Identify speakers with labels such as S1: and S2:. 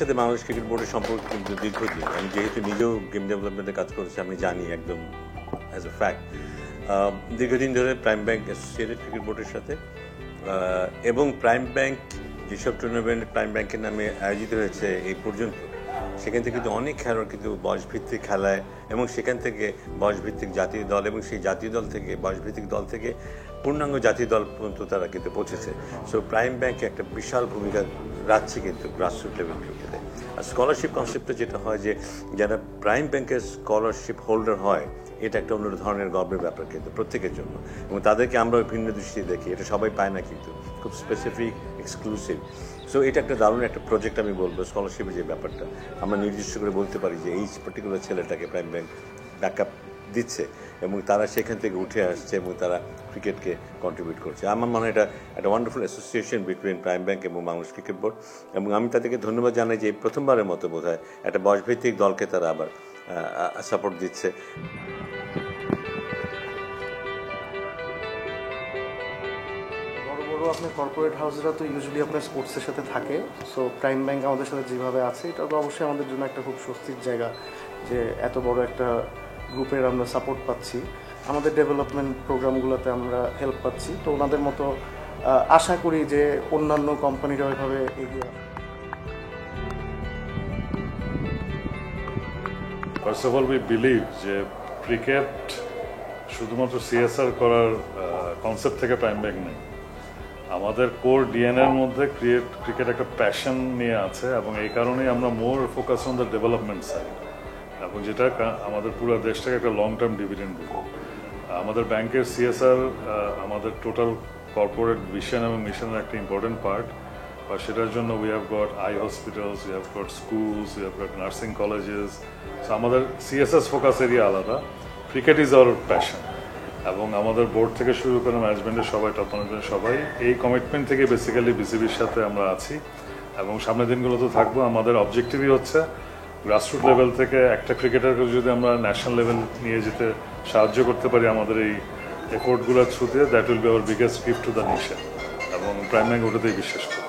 S1: সাথে বাংলাদেশ ক্রিকেট বোর্ডের সম্পর্ক কিন্তু দীর্ঘদিন। আমি যেহেতু নিজেও গেম ডেভেলপমেন্টে কাজ করেছি, আমি জানি একদম অ্যাজ এ ফ্যাক্ট। দীর্ঘদিন ধরে প্রাইম ব্যাংক অ্যাসোসিয়েটেড ক্রিকেট বোর্ডের সাথে, এবং প্রাইম ব্যাংক যেসব টুর্নামেন্ট প্রাইম ব্যাংকের নামে আয়োজিত হয়েছে এই পর্যন্ত, সেখান থেকে কিন্তু অনেক খেলোয়াড় কিন্তু বয়সভিত্তিক খেলায়, এবং সেখান থেকে বয়সভিত্তিক জাতীয় দল, এবং সেই জাতীয় দল থেকে বয়সভিত্তিক দল থেকে পূর্ণাঙ্গ জাতীয় দল পর্যন্ত তারা কিন্তু পৌঁছেছে। সো প্রাইম ব্যাংকে একটা বিশাল ভূমিকা রাখছে কিন্তু গ্রাসরুট লেভেল ক্রিকেটে। আর স্কলারশিপ কনসেপ্টে যেটা হয় যে যারা প্রাইম ব্যাংকের স্কলারশিপ হোল্ডার হয়, এটা একটা অন্য ধরনের গর্বের ব্যাপার কিন্তু প্রত্যেকের জন্য, এবং তাদেরকে আমরা ভিন্ন দৃষ্টিতে দেখি। এটা সবাই পায় না, কিন্তু খুব স্পেসিফিক, এক্সক্লুসিভ। সো এটা একটা দারুণ একটা প্রজেক্ট আমি বলবো। স্কলারশিপের যে ব্যাপারটা আমরা নির্দিষ্ট করে বলতে পারি যে এই পার্টিকুলার ছেলেটাকে প্রাইম ব্যাংক ব্যাকআপ দিচ্ছে, এবং তারা সেখান থেকে উঠে আসছে এবং তারা ক্রিকেটকে কন্ট্রিবিউট করছে। আমার মনে হয় এটা একটা wonderful association between prime bank এবং বাংলাদেশ ক্রিকেট বোর্ড, এবং আমি তাদেরকে ধন্যবাদ জানাই যে প্রথমবারের মতো বোধ হয় একটা বয়সভিত্তিক দলকে তারা আবার সাপোর্ট দিচ্ছে।
S2: আপনার কর্পোরেট হাউসরা তো ইউজুয়ালি আপনার স্পোর্টসের সাথে থাকে। সো প্রাইম ব্যাংক আমাদের সাথে যেভাবে আছে, এটা তো অবশ্যই আমাদের জন্য একটা খুব স্বস্তির জায়গা যে এত বড় একটা গ্রুপের আমরা সাপোর্ট পাচ্ছি, আমাদের ডেভেলপমেন্ট প্রোগ্রামগুলোতে আমরা হেল্প পাচ্ছি। তো ওনাদের মতো আশা করি যে অন্যান্য কোম্পানিরা ওইভাবে এগিয়ে আসবে।
S3: First of all we believe যে ক্রিকেট শুধুমাত্র সিএসআর করার কনসেপ্ট থেকে প্রাইম ব্যাংক নেই। আমাদের কোর ডিএনএর মধ্যে ক্রিকেট একটা প্যাশন নিয়ে আছে, এবং এই কারণেই আমরা মোর focus on the development side, এবং যেটা আমাদের পুরো দেশটাকে একটা লং টার্ম ডিভিডেন্ড দেবে। আমাদের ব্যাংকের সিএসআর আমাদের টোটাল কর্পোরেট ভিশন এবং মিশনের একটা ইম্পর্টেন্ট পার্ট, আর সেটার জন্য we have got I hospitals, we have got schools, we have got nursing colleges. So আমাদের সিএসএস ফোকাস এরিয়া আলাদা, ক্রিকেট ইজ আওয়ার প্যাশন। এবং আমাদের বোর্ড থেকে শুরু করে ম্যানেজমেন্টের সবাই, টপ ম্যানেজমেন্ট সবাই এই কমিটমেন্ট থেকে বেসিক্যালি বিসিবির সাথে আমরা আছি, এবং সামনের দিনগুলোতে থাকবো। আমাদের অবজেক্টিভই হচ্ছে গ্রাসরুট লেভেল থেকে একটা ক্রিকেটারকে যদি আমরা ন্যাশনাল লেভেল নিয়ে যেতে সাহায্য করতে পারি আমাদের এই এফোর্টগুলোর থ্রুতে, that will be hour biggest gift to the nation, এবং প্রাইম ব্যাংক ওটাতেই বিশ্বাস করি।